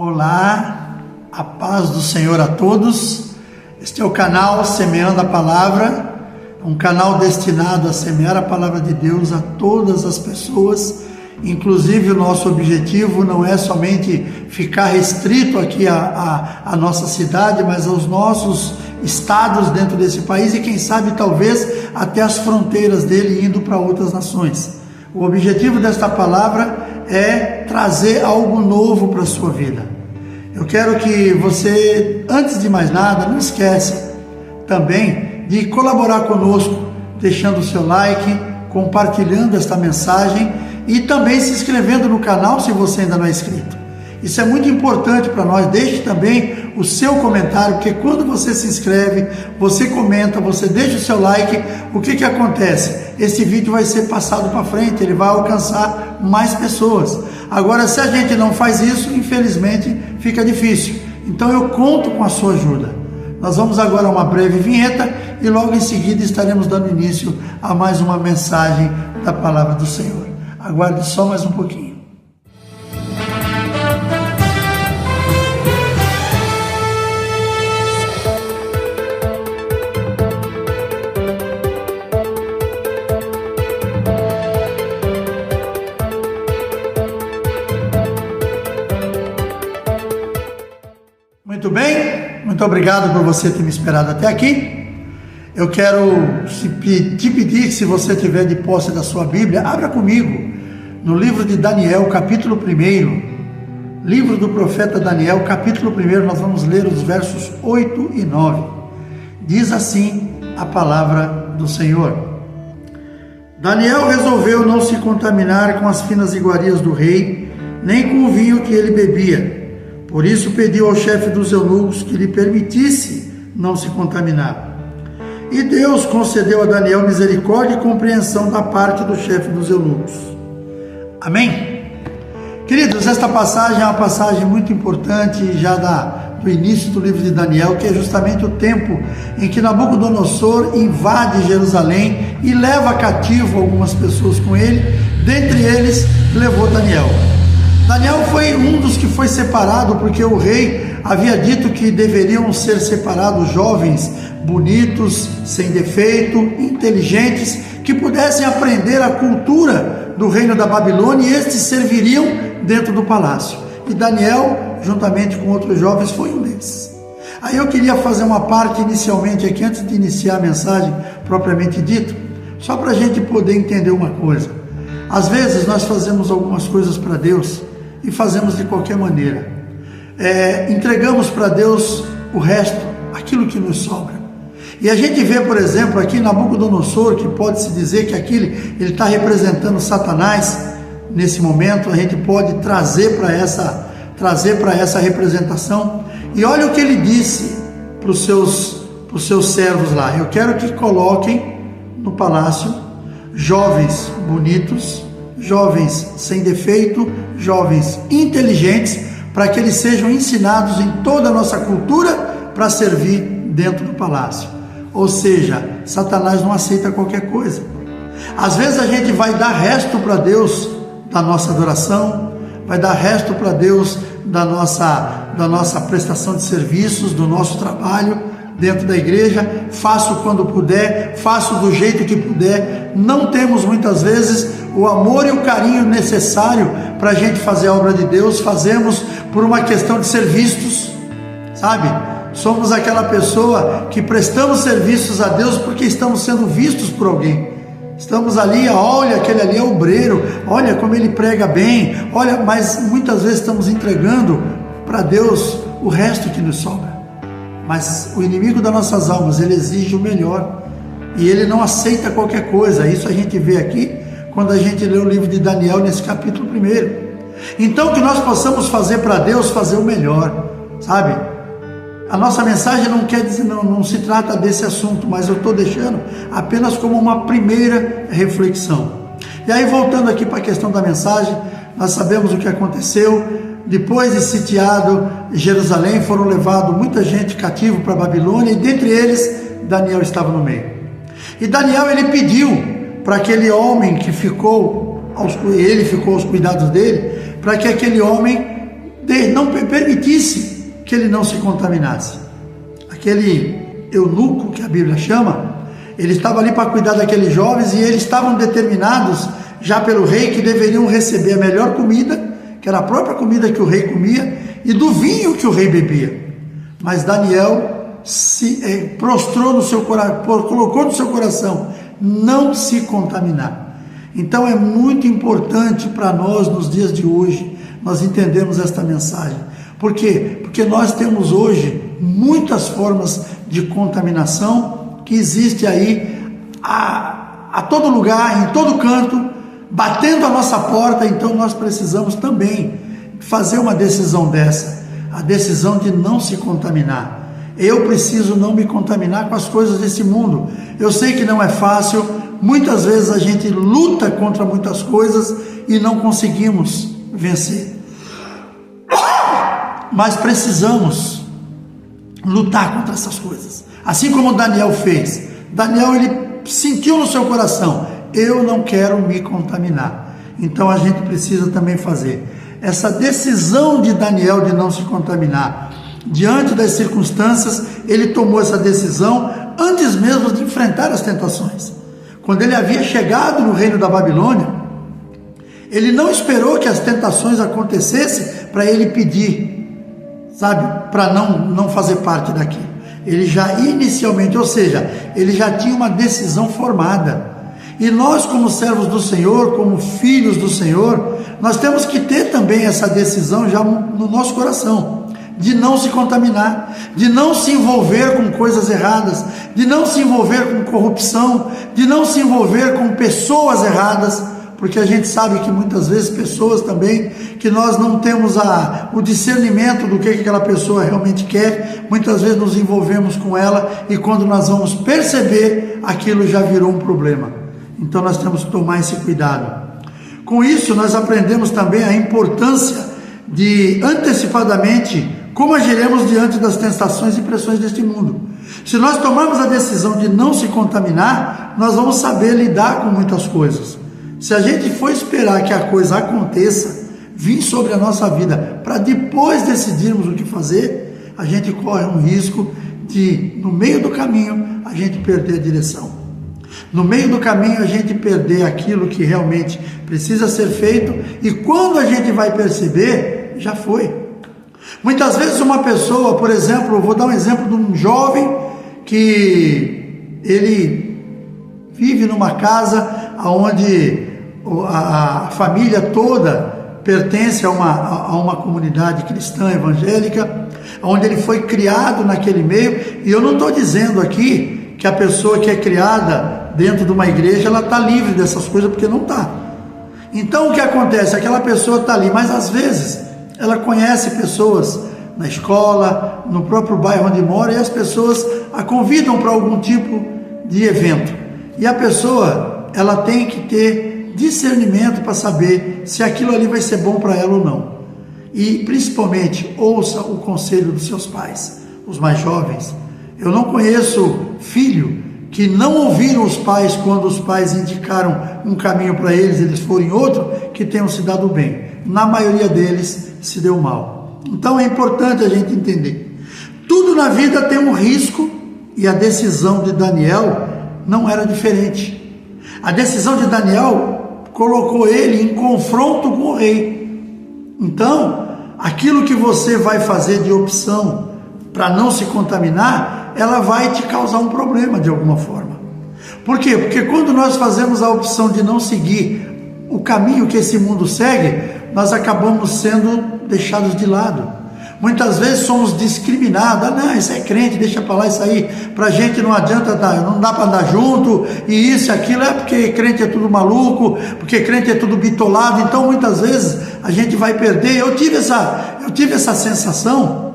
Olá, a paz do Senhor a todos. Este é o canal Semeando a Palavra, um canal destinado a semear a Palavra de Deus a todas as pessoas. Inclusive o nosso objetivo não é somente ficar restrito aqui à nossa cidade, mas aos nossos estados dentro desse país e quem sabe talvez até as fronteiras dele, indo para outras nações. O objetivo desta palavra é trazer algo novo para a sua vida. Eu quero que você, antes de mais nada, não esqueça também de colaborar conosco, deixando o seu like, compartilhando esta mensagem e também se inscrevendo no canal se você ainda não é inscrito. Isso é muito importante para nós. Deixe também o seu comentário, porque quando você se inscreve, você comenta, você deixa o seu like, o que acontece? Esse vídeo vai ser passado para frente, ele vai alcançar mais pessoas. Agora, se a gente não faz isso, infelizmente fica difícil. Então eu conto com a sua ajuda. Nós vamos agora a uma breve vinheta e logo em seguida estaremos dando início a mais uma mensagem da Palavra do Senhor. Aguarde só mais um pouquinho. Muito bem, muito obrigado por você ter me esperado até aqui. Eu quero te pedir que, se você tiver de posse da sua Bíblia, abra comigo no livro de Daniel, capítulo 1. Livro do profeta Daniel, capítulo 1, nós vamos ler os versos 8 e 9. Diz assim a palavra do Senhor. Daniel resolveu não se contaminar com as finas iguarias do rei, nem com o vinho que ele bebia. Por isso pediu ao chefe dos eunucos que lhe permitisse não se contaminar. E Deus concedeu a Daniel misericórdia e compreensão da parte do chefe dos eunucos. Amém? Queridos, esta passagem é uma passagem muito importante já do início do livro de Daniel, que é justamente o tempo em que Nabucodonosor invade Jerusalém e leva cativo algumas pessoas com ele, dentre eles levou Daniel. Daniel foi um dos que foi separado, porque o rei havia dito que deveriam ser separados jovens, bonitos, sem defeito, inteligentes, que pudessem aprender a cultura do reino da Babilônia, e estes serviriam dentro do palácio. E Daniel, juntamente com outros jovens, foi um deles. Aí eu queria fazer uma parte inicialmente aqui, antes de iniciar a mensagem propriamente dita, só para a gente poder entender uma coisa. Às vezes nós fazemos algumas coisas para Deus e fazemos de qualquer maneira. Entregamos para Deus o resto, aquilo que nos sobra. E a gente vê, por exemplo, aqui Nabucodonosor, que pode-se dizer que ele está representando Satanás nesse momento. A gente pode trazer para essa representação. E olha o que ele disse para os seus servos lá: eu quero que coloquem no palácio jovens bonitos, jovens sem defeito, jovens inteligentes, para que eles sejam ensinados em toda a nossa cultura para servir dentro do palácio. Ou seja, Satanás não aceita qualquer coisa. Às vezes a gente vai dar resto para Deus da nossa adoração, vai dar resto para Deus da nossa prestação de serviços, do nosso trabalho dentro da igreja. Faço quando puder, faço do jeito que puder. Não temos muitas vezes o amor e o carinho necessário para a gente fazer a obra de Deus. Fazemos por uma questão de ser vistos, sabe? Somos aquela pessoa que prestamos serviços a Deus porque estamos sendo vistos por alguém. Estamos ali, olha, aquele ali é obreiro, olha como ele prega bem, olha, mas muitas vezes estamos entregando para Deus o resto que nos sobra. Mas o inimigo das nossas almas, ele exige o melhor e ele não aceita qualquer coisa. Isso a gente vê aqui quando a gente lê o livro de Daniel nesse capítulo 1. Então que nós possamos fazer para Deus, fazer o melhor, sabe? A nossa mensagem não quer dizer, não se trata desse assunto, mas eu estou deixando apenas como uma primeira reflexão. E aí, voltando aqui para a questão da mensagem, nós sabemos o que aconteceu. Depois de sitiado Jerusalém, foram levados muita gente cativo para a Babilônia, e dentre eles Daniel estava no meio. E Daniel, ele pediu para aquele homem que ficou aos cuidados dele, para que aquele homem permitisse que ele não se contaminasse. Aquele eunuco, que a Bíblia chama, ele estava ali para cuidar daqueles jovens, e eles estavam determinados já pelo rei que deveriam receber a melhor comida, que era a própria comida que o rei comia, e do vinho que o rei bebia. Mas Daniel se prostrou no seu coração, colocou no seu coração não se contaminar. Então é muito importante para nós nos dias de hoje nós entendermos esta mensagem. Por quê? Porque nós temos hoje muitas formas de contaminação que existe aí a todo lugar, em todo canto, batendo a nossa porta. Então nós precisamos também fazer uma decisão dessa, a decisão de não se contaminar. Eu preciso não me contaminar com as coisas desse mundo. Eu sei que não é fácil, muitas vezes a gente luta contra muitas coisas e não conseguimos vencer. Mas precisamos lutar contra essas coisas. Assim como Daniel fez. Daniel, ele sentiu no seu coração: eu não quero me contaminar. Então a gente precisa também fazer essa decisão de Daniel de não se contaminar. Diante das circunstâncias, ele tomou essa decisão antes mesmo de enfrentar as tentações. Quando ele havia chegado no reino da Babilônia, ele não esperou que as tentações acontecessem para ele pedir, sabe, para não fazer parte daquilo. Ele já inicialmente, ou seja, ele já tinha uma decisão formada. E nós, como servos do Senhor, como filhos do Senhor, nós temos que ter também essa decisão já no nosso coração, de não se contaminar, de não se envolver com coisas erradas, de não se envolver com corrupção, de não se envolver com pessoas erradas, porque a gente sabe que muitas vezes pessoas também, que nós não temos o discernimento do que aquela pessoa realmente quer, muitas vezes nos envolvemos com ela, e quando nós vamos perceber, aquilo já virou um problema. Então nós temos que tomar esse cuidado. Com isso nós aprendemos também a importância de antecipadamente como agiremos diante das tentações e pressões deste mundo. Se nós tomarmos a decisão de não se contaminar, nós vamos saber lidar com muitas coisas. Se a gente for esperar que a coisa aconteça, vir sobre a nossa vida, para depois decidirmos o que fazer, a gente corre um risco de, no meio do caminho, a gente perder a direção. No meio do caminho, a gente perder aquilo que realmente precisa ser feito, e quando a gente vai perceber, já foi. Muitas vezes uma pessoa, por exemplo, eu vou dar um exemplo de um jovem que ele vive numa casa onde a família toda pertence a uma comunidade cristã evangélica, onde ele foi criado naquele meio. E eu não estou dizendo aqui que a pessoa que é criada dentro de uma igreja, ela está livre dessas coisas, porque não está. Então o que acontece? Aquela pessoa está ali, mas às vezes ela conhece pessoas na escola, no próprio bairro onde mora, e as pessoas a convidam para algum tipo de evento. E a pessoa, ela tem que ter discernimento para saber se aquilo ali vai ser bom para ela ou não. E principalmente, ouça o conselho dos seus pais, os mais jovens. Eu não conheço filho que não ouviram os pais quando os pais indicaram um caminho para eles, eles forem outro, que tenham se dado bem. Na maioria deles se deu mal. Então é importante a gente entender. Tudo na vida tem um risco, e a decisão de Daniel não era diferente. A decisão de Daniel colocou ele em confronto com o rei. Então, aquilo que você vai fazer de opção para não se contaminar, ela vai te causar um problema de alguma forma. Por quê? Porque quando nós fazemos a opção de não seguir o caminho que esse mundo segue, nós acabamos sendo deixados de lado. Muitas vezes somos discriminados. Não, isso é crente, deixa para lá isso aí. Para a gente não adianta, não dá para andar junto, e isso e aquilo, é porque crente é tudo maluco, porque crente é tudo bitolado. Então muitas vezes a gente vai perder. Eu tive essa sensação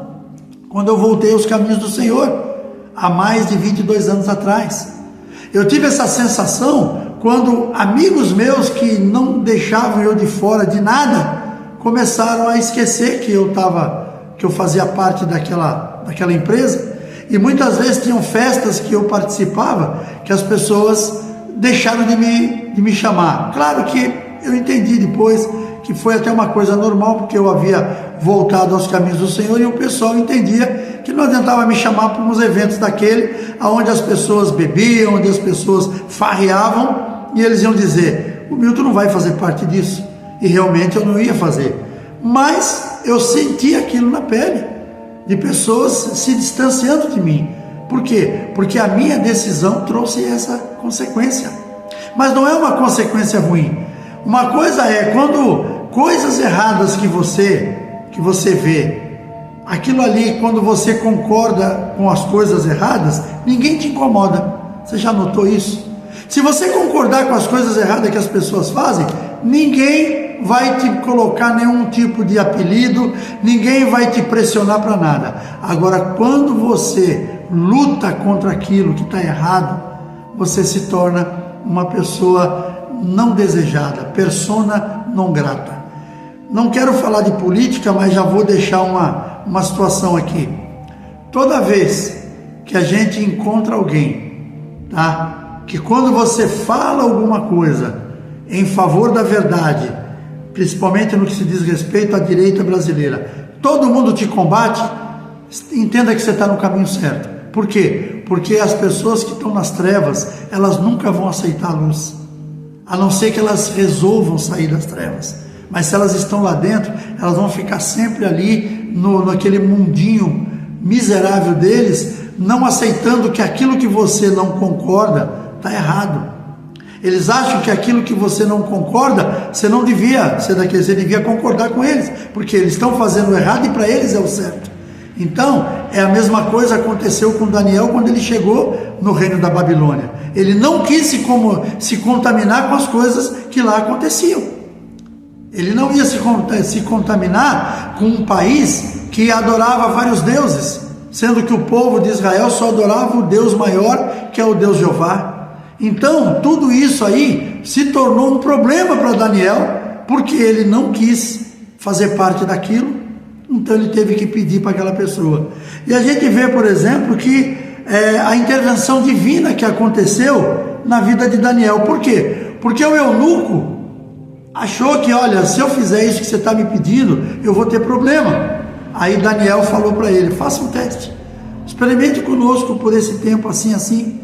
quando eu voltei aos caminhos do Senhor, há mais de 22 anos atrás. Eu tive essa sensação quando amigos meus que não deixavam eu de fora de nada, começaram a esquecer que eu fazia parte daquela empresa, e muitas vezes tinham festas que eu participava, que as pessoas deixaram de me chamar. Claro que eu entendi depois que foi até uma coisa normal, porque eu havia voltado aos caminhos do Senhor e o pessoal entendia que não adiantava me chamar para uns eventos daquele, onde as pessoas bebiam, onde as pessoas farreavam, e eles iam dizer: o Milton não vai fazer parte disso. E realmente eu não ia fazer. Mas eu senti aquilo na pele, de pessoas se distanciando de mim. Por quê? Porque a minha decisão trouxe essa consequência. Mas não é uma consequência ruim. Uma coisa é quando coisas erradas que você vê, aquilo ali, quando você concorda com as coisas erradas, ninguém te incomoda. Você já notou isso? Se você concordar com as coisas erradas que as pessoas fazem, ninguém vai te colocar nenhum tipo de apelido, ninguém vai te pressionar para nada. Agora, quando você luta contra aquilo que está errado, você se torna uma pessoa não desejada, persona non grata. Não quero falar de política, mas já vou deixar uma situação aqui. Toda vez que a gente encontra alguém, tá? Que quando você fala alguma coisa em favor da verdade, principalmente no que se diz respeito à direita brasileira, todo mundo te combate, entenda que você está no caminho certo. Por quê? Porque as pessoas que estão nas trevas, elas nunca vão aceitar a luz, a não ser que elas resolvam sair das trevas. Mas se elas estão lá dentro, elas vão ficar sempre ali naquele mundinho miserável deles, não aceitando que aquilo que você não concorda está errado. Eles acham que aquilo que você não concorda, você não devia ser daqueles, você devia concordar com eles, porque eles estão fazendo o errado e para eles é o certo. Então, é a mesma coisa que aconteceu com Daniel quando ele chegou no reino da Babilônia. Ele não quis se contaminar com as coisas que lá aconteciam. Ele não ia se contaminar com um país que adorava vários deuses, sendo que o povo de Israel só adorava o Deus maior, que é o Deus Jeová. Então, tudo isso aí se tornou um problema para Daniel, porque ele não quis fazer parte daquilo, então ele teve que pedir para aquela pessoa. E a gente vê, por exemplo, que a intervenção divina que aconteceu na vida de Daniel. Por quê? Porque o eunuco achou que, olha, se eu fizer isso que você está me pedindo, eu vou ter problema. Aí Daniel falou para ele: faça um teste, experimente conosco por esse tempo assim, assim.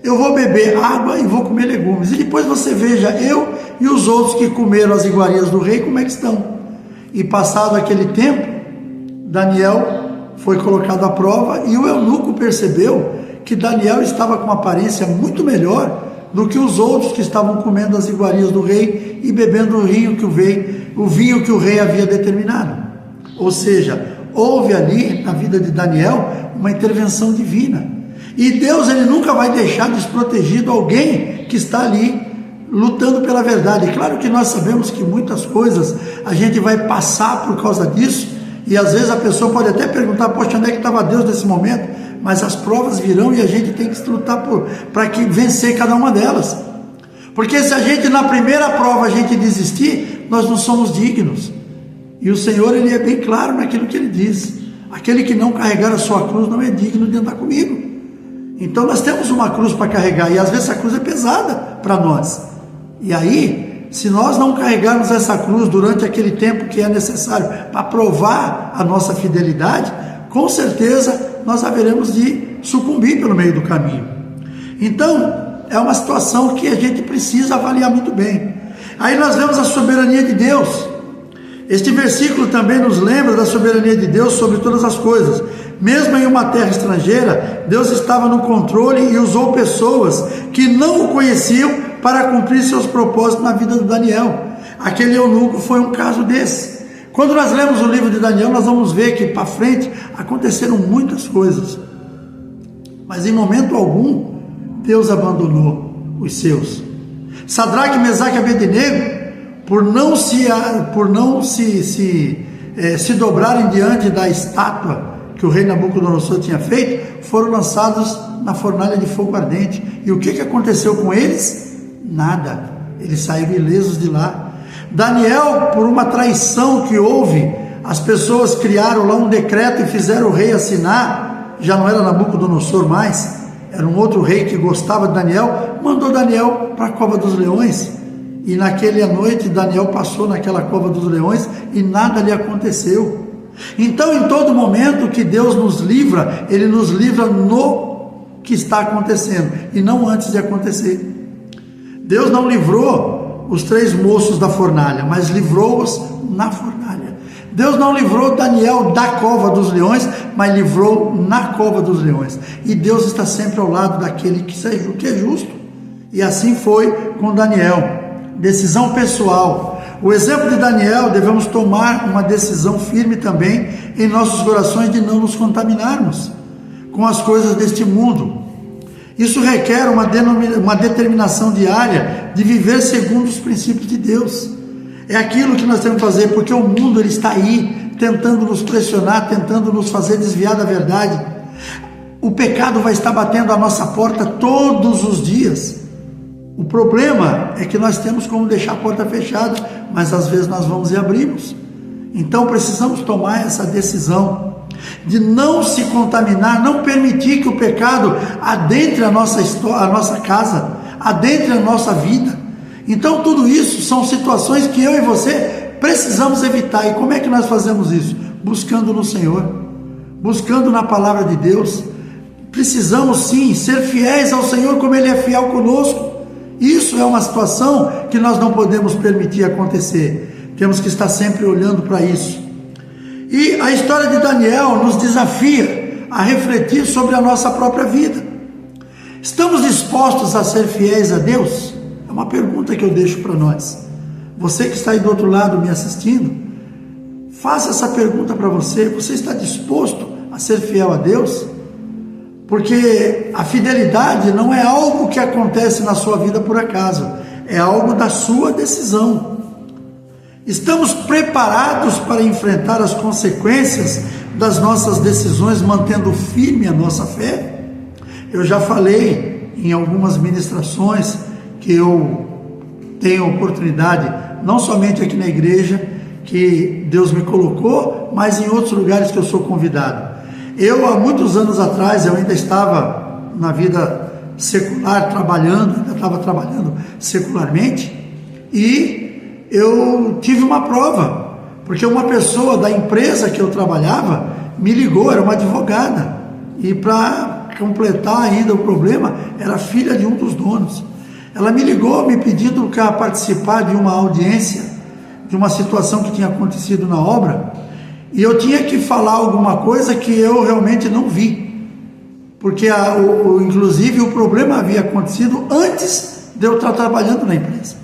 Eu vou beber água e vou comer legumes. E depois você veja eu e os outros que comeram as iguarias do rei, como é que estão. E passado aquele tempo, Daniel foi colocado à prova e o eunuco percebeu que Daniel estava com uma aparência muito melhor do que os outros que estavam comendo as iguarias do rei e bebendo o vinho que o rei havia determinado. Ou seja, houve ali na vida de Daniel uma intervenção divina. E Deus, ele nunca vai deixar desprotegido alguém que está ali lutando pela verdade. Claro que nós sabemos que muitas coisas a gente vai passar por causa disso, e às vezes a pessoa pode até perguntar: poxa, onde é que estava Deus nesse momento? Mas as provas virão e a gente tem que lutar para vencer cada uma delas. Porque se a gente na primeira prova a gente desistir, nós não somos dignos. E o Senhor, ele é bem claro naquilo que ele diz: aquele que não carregar a sua cruz não é digno de andar comigo. Então nós temos uma cruz para carregar, e às vezes essa cruz é pesada para nós. E aí, se nós não carregarmos essa cruz durante aquele tempo que é necessário para provar a nossa fidelidade, com certeza nós haveremos de sucumbir pelo meio do caminho. Então, é uma situação que a gente precisa avaliar muito bem. Aí nós vemos a soberania de Deus. Este versículo também nos lembra da soberania de Deus sobre todas as coisas. Mesmo em uma terra estrangeira, Deus estava no controle e usou pessoas que não o conheciam para cumprir seus propósitos na vida de Daniel. Aquele eunuco foi um caso desse. Quando nós lemos o livro de Daniel, nós vamos ver que para frente aconteceram muitas coisas, mas em momento algum Deus abandonou os seus. Sadraque, Mesaque e Abednego, por não se dobrarem diante da estátua que o rei Nabucodonosor tinha feito, foram lançados na fornalha de fogo ardente. E o que aconteceu com eles? Nada. Eles saíram ilesos de lá. Daniel, por uma traição que houve, as pessoas criaram lá um decreto e fizeram o rei assinar. Já não era Nabucodonosor mais, era um outro rei que gostava de Daniel, mandou Daniel para a cova dos leões. E naquela noite Daniel passou naquela cova dos leões e nada lhe aconteceu. Então, em todo momento que Deus nos livra, Ele nos livra no que está acontecendo e não antes de acontecer. Deus não livrou os 3 moços da fornalha, mas livrou-os na fornalha. Deus não livrou Daniel da cova dos leões, mas livrou na cova dos leões. E Deus está sempre ao lado daquele que é justo. E assim foi com Daniel. Decisão pessoal. O exemplo de Daniel, devemos tomar uma decisão firme também em nossos corações de não nos contaminarmos com as coisas deste mundo. Isso requer uma determinação diária de viver segundo os princípios de Deus. É aquilo que nós temos que fazer, porque o mundo ele está aí, tentando nos pressionar, tentando nos fazer desviar da verdade. O pecado vai estar batendo a nossa porta todos os dias. O problema é que nós temos como deixar a porta fechada, mas às vezes nós vamos e abrimos. Então precisamos tomar essa decisão de não se contaminar, não permitir que o pecado adentre a nossa casa, adentre a nossa vida. Então tudo isso são situações que eu e você precisamos evitar. E como é que nós fazemos isso? Buscando no Senhor, buscando na palavra de Deus. Precisamos sim ser fiéis ao Senhor como Ele é fiel conosco. Isso é uma situação que nós não podemos permitir acontecer. Temos que estar sempre olhando para isso. E a história de Daniel nos desafia a refletir sobre a nossa própria vida. Estamos dispostos a ser fiéis a Deus? É uma pergunta que eu deixo para nós. Você que está aí do outro lado me assistindo, faça essa pergunta para você. Você está disposto a ser fiel a Deus? Porque a fidelidade não é algo que acontece na sua vida por acaso, é algo da sua decisão. Estamos preparados para enfrentar as consequências das nossas decisões, mantendo firme a nossa fé? Eu já falei em algumas ministrações que eu tenho oportunidade, não somente aqui na igreja, que Deus me colocou, mas em outros lugares que eu sou convidado. Eu, há muitos anos atrás, eu ainda estava na vida secular, ainda estava trabalhando secularmente, e eu tive uma prova, porque uma pessoa da empresa que eu trabalhava me ligou, era uma advogada, e para completar ainda o problema, era filha de um dos donos. Ela me ligou me pedindo para participar de uma audiência, de uma situação que tinha acontecido na obra, e eu tinha que falar alguma coisa que eu realmente não vi, porque inclusive o problema havia acontecido antes de eu estar trabalhando na empresa.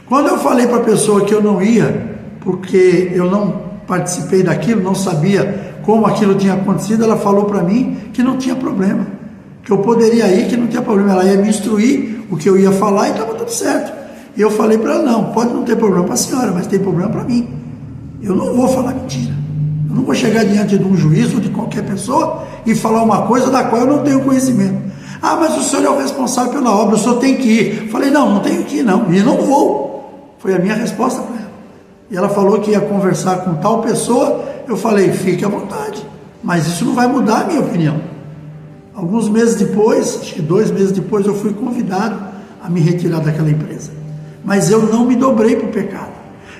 Quando eu falei para a pessoa que eu não ia, porque eu não participei daquilo, não sabia como aquilo tinha acontecido, ela falou para mim que não tinha problema, que eu poderia ir, que não tinha problema, ela ia me instruir o que eu ia falar e estava tudo certo. E eu falei para ela, não, pode não ter problema para a senhora, mas tem problema para mim. Eu não vou falar mentira. Eu não vou chegar diante de um juiz ou de qualquer pessoa e falar uma coisa da qual eu não tenho conhecimento. Ah, mas o senhor é o responsável pela obra, o senhor tem que ir. Falei, não tenho que ir não, e não vou. Foi a minha resposta para ela. E ela falou que ia conversar com tal pessoa, eu falei, fique à vontade, mas isso não vai mudar a minha opinião. Alguns meses depois, acho que 2 meses depois, eu fui convidado a me retirar daquela empresa. Mas eu não me dobrei para o pecado.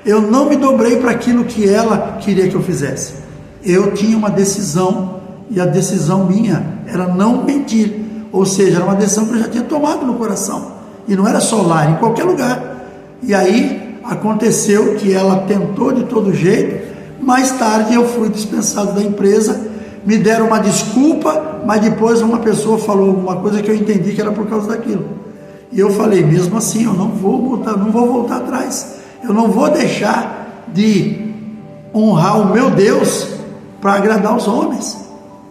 Eu não me dobrei para aquilo que ela queria que eu fizesse. Eu tinha uma decisão, e a decisão minha era não mentir. Ou seja, era uma decisão que eu já tinha tomado no coração. E não era só lá, em qualquer lugar. E aí aconteceu que ela tentou de todo jeito. Mais tarde eu fui dispensado da empresa. Me deram uma desculpa, mas depois uma pessoa falou alguma coisa que eu entendi que era por causa daquilo. E eu falei, mesmo assim, eu não vou voltar atrás. Eu não vou deixar de honrar o meu Deus para agradar os homens.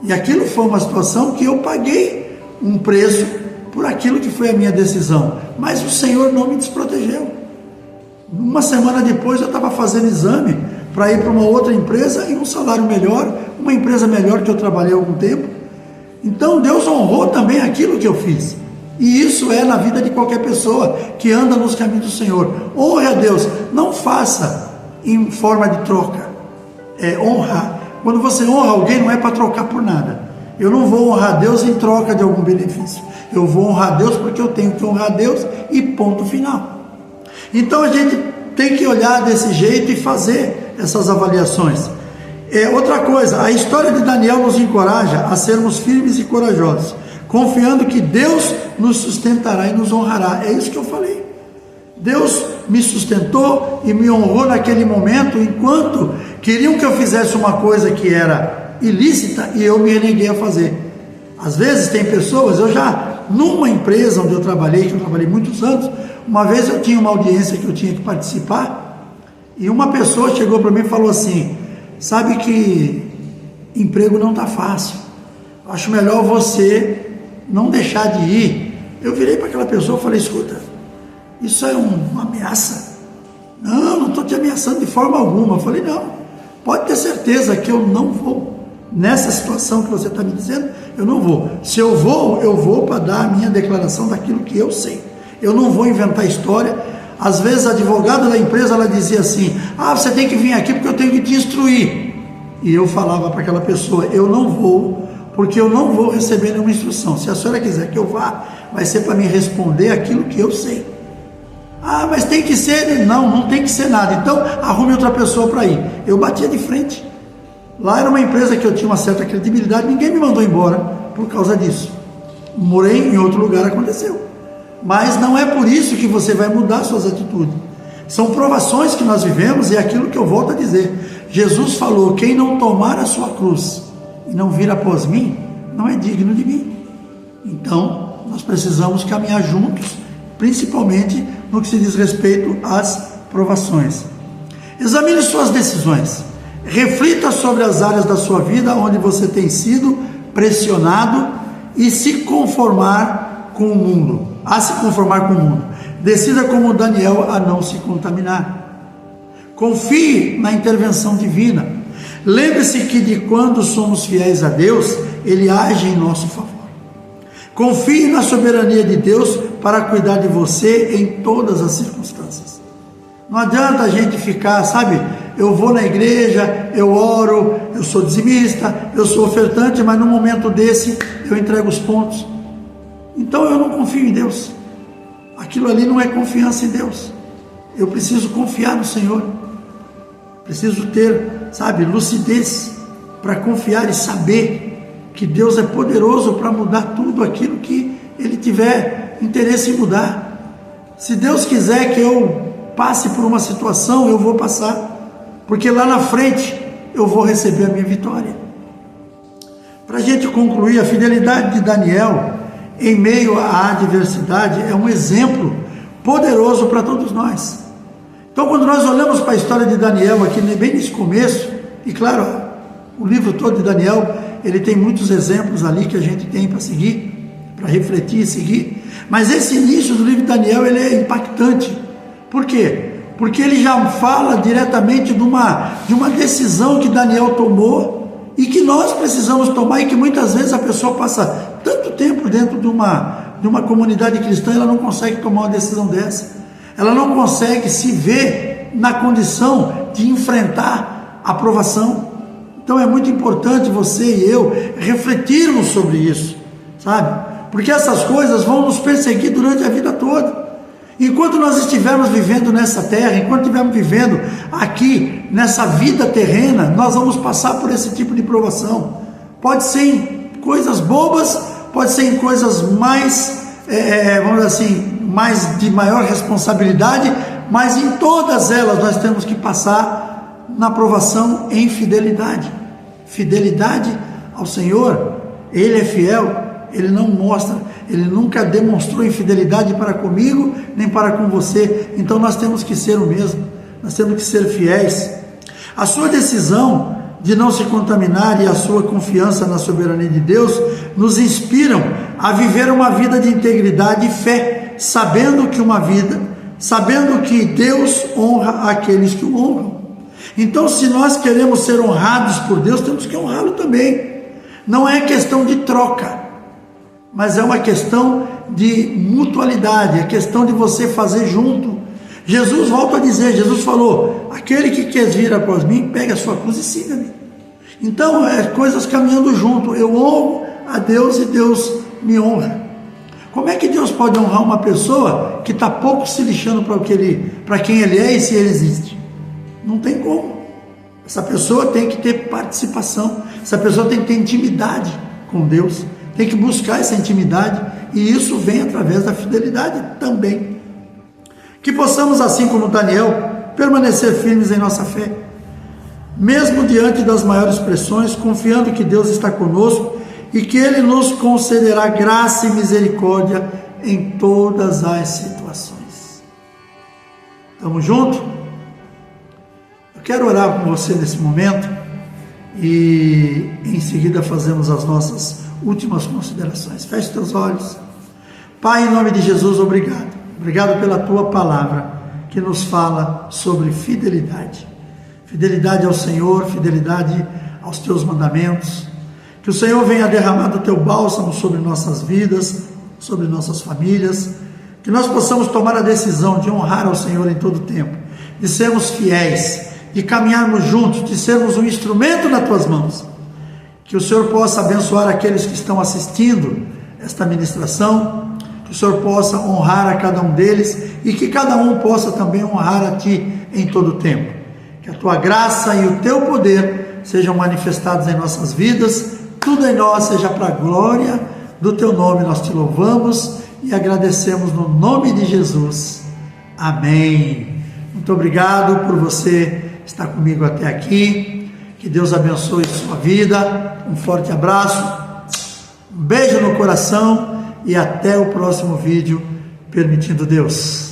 E aquilo foi uma situação que eu paguei um preço por aquilo que foi a minha decisão. Mas o Senhor não me desprotegeu. Uma semana depois eu estava fazendo exame para ir para uma outra empresa e um salário melhor, uma empresa melhor que eu trabalhei há algum tempo. Então Deus honrou também aquilo que eu fiz. E isso é na vida de qualquer pessoa que anda nos caminhos do Senhor. Honre a Deus, não faça em forma de troca, é honrar. Quando você honra alguém, não é para trocar por nada. Eu não vou honrar a Deus em troca de algum benefício. Eu vou honrar a Deus porque eu tenho que honrar a Deus e ponto final. Então a gente tem que olhar desse jeito e fazer essas avaliações. Outra coisa, a história de Daniel nos encoraja a sermos firmes e corajosos, confiando que Deus nos sustentará e nos honrará. É isso que eu falei. Deus me sustentou e me honrou naquele momento, enquanto queriam que eu fizesse uma coisa que era ilícita e eu me reneguei a fazer. Às vezes tem pessoas, numa empresa onde eu trabalhei, que eu trabalhei muitos anos, uma vez eu tinha uma audiência que eu tinha que participar, e uma pessoa chegou para mim e falou assim: sabe que emprego não está fácil, acho melhor você não deixar de ir. Eu virei para aquela pessoa e falei: escuta, isso é uma ameaça? Não estou te ameaçando de forma alguma. Eu falei: não, pode ter certeza que eu não vou. Nessa situação que você está me dizendo, eu não vou. Se eu vou para dar a minha declaração daquilo que eu sei. Eu não vou inventar história. Às vezes a advogada da empresa, ela dizia assim: você tem que vir aqui porque eu tenho que te instruir. E eu falava para aquela pessoa: eu não vou, porque eu não vou receber nenhuma instrução. Se a senhora quiser que eu vá, vai ser para me responder aquilo que eu sei. Mas tem que ser. Não tem que ser nada. Então arrume outra pessoa para ir. Eu batia de frente. Lá era uma empresa que eu tinha uma certa credibilidade, ninguém me mandou embora por causa disso. Morei em outro lugar, aconteceu. Mas não é por isso que você vai mudar suas atitudes. São provações que nós vivemos, e é aquilo que eu volto a dizer. Jesus falou: quem não tomar a sua cruz e não vir após mim, não é digno de mim. Então, nós precisamos caminhar juntos, principalmente no que se diz respeito às provações. Examine suas decisões. Reflita sobre as áreas da sua vida onde você tem sido pressionado e se conformar com o mundo. Decida como Daniel a não se contaminar. Confie na intervenção divina. Lembre-se que de quando somos fiéis a Deus, Ele age em nosso favor. Confie na soberania de Deus para cuidar de você em todas as circunstâncias. Não adianta a gente ficar, eu vou na igreja, eu oro, eu sou dizimista, eu sou ofertante, mas no momento desse eu entrego os pontos. Então eu não confio em Deus. Aquilo ali não é confiança em Deus. Eu preciso confiar no Senhor. Preciso ter, lucidez para confiar e saber que Deus é poderoso para mudar tudo aquilo que Ele tiver interesse em mudar. Se Deus quiser que eu passe por uma situação, eu vou passar, porque lá na frente eu vou receber a minha vitória. Para a gente concluir, a fidelidade de Daniel em meio à adversidade é um exemplo poderoso para todos nós. Então, quando nós olhamos para a história de Daniel aqui bem nesse começo, e claro, o livro todo de Daniel, ele tem muitos exemplos ali que a gente tem para seguir, para refletir e seguir, mas esse início do livro de Daniel, ele é impactante. Por quê? Porque ele já fala diretamente de uma decisão que Daniel tomou e que nós precisamos tomar, e que muitas vezes a pessoa passa tanto tempo dentro de uma comunidade cristã, ela não consegue tomar uma decisão dessa. Ela não consegue se ver na condição de enfrentar a provação. Então é muito importante você e eu refletirmos sobre isso, porque essas coisas vão nos perseguir durante a vida toda. Enquanto nós estivermos vivendo nessa terra, enquanto estivermos vivendo aqui nessa vida terrena, nós vamos passar por esse tipo de provação. Pode ser em coisas bobas, pode ser em coisas mais, vamos dizer assim, mais de maior responsabilidade, mas em todas elas nós temos que passar na provação em fidelidade. Fidelidade ao Senhor. Ele é fiel, Ele não mostra, Ele nunca demonstrou infidelidade para comigo, nem para com você. Então nós temos que ser o mesmo, nós temos que ser fiéis. A sua decisão de não se contaminar e a sua confiança na soberania de Deus nos inspiram a viver uma vida de integridade e fé, sabendo que Deus honra aqueles que o honram. Então, se nós queremos ser honrados por Deus, temos que honrá-lo também. Não é questão de troca, mas é uma questão de mutualidade, é questão de você fazer junto. Jesus, volta a dizer, Jesus falou: aquele que quer vir após mim, pegue a sua cruz e siga-me. Então, coisas caminhando junto. Eu honro a Deus e Deus me honra. Como é que Deus pode honrar uma pessoa que está pouco se lixando para quem ele é e se ele existe? Não tem como. Essa pessoa tem que ter participação, essa pessoa tem que ter intimidade com Deus, tem que buscar essa intimidade, e isso vem através da fidelidade também. Que possamos, assim como Daniel, permanecer firmes em nossa fé, mesmo diante das maiores pressões, confiando que Deus está conosco e que Ele nos concederá graça e misericórdia em todas as situações. Estamos juntos? Eu quero orar com você nesse momento e em seguida fazemos as nossas últimas considerações. Feche teus olhos. Pai, em nome de Jesus, obrigado. Obrigado pela Tua palavra que nos fala sobre fidelidade. Fidelidade ao Senhor, fidelidade aos Teus mandamentos. Que o Senhor venha derramar do Teu bálsamo sobre nossas vidas, sobre nossas famílias. Que nós possamos tomar a decisão de honrar ao Senhor em todo o tempo, de sermos fiéis, de caminharmos juntos, de sermos um instrumento nas Tuas mãos. Que o Senhor possa abençoar aqueles que estão assistindo esta ministração, que o Senhor possa honrar a cada um deles e que cada um possa também honrar a Ti em todo o tempo. Que a Tua graça e o Teu poder sejam manifestados em nossas vidas, tudo em nós seja para a glória do Teu nome. Nós Te louvamos e agradecemos no nome de Jesus. Amém. Muito obrigado por você estar comigo até aqui. Que Deus abençoe sua vida. Um forte abraço, um beijo no coração e até o próximo vídeo, permitindo Deus.